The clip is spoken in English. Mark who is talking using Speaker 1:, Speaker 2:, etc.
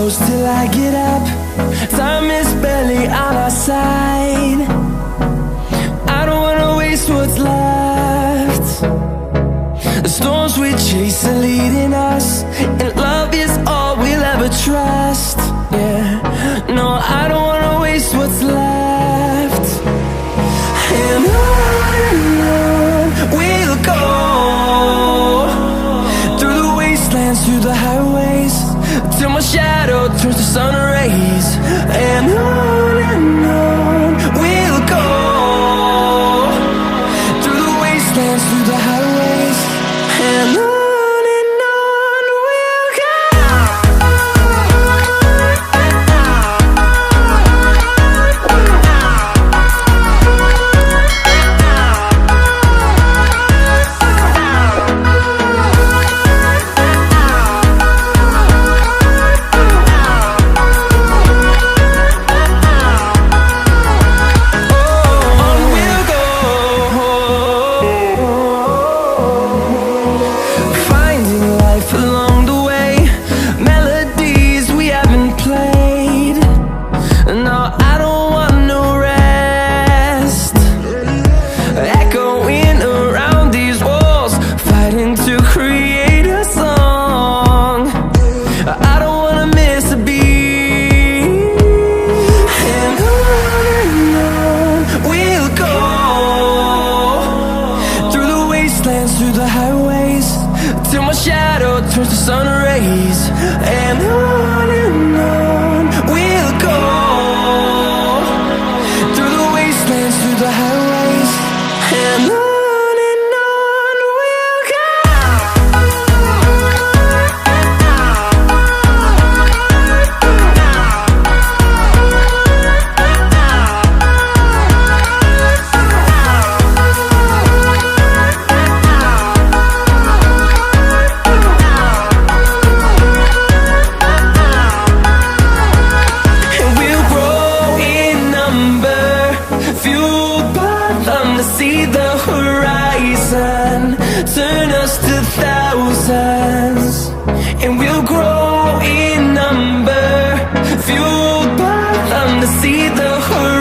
Speaker 1: close till I get up. Time is barely on our side. I don't wanna waste what's left. The storms we chase are leading us, and love is all we'll ever trust. Yeah, no, I don't wanna waste what's left. And on we'll go, through the wastelands, through the highways, till my shadow turns to sun rays. And on we'll go, through the wastelands, through the highways, and on we'll go. Through the highways, till my shadow turns to sun rays. And on we'll go, through the wastelands, through the highways, and on we'll go. See the horizon turn us to thousands, and we'll grow in number, fueled by them to see the horizon.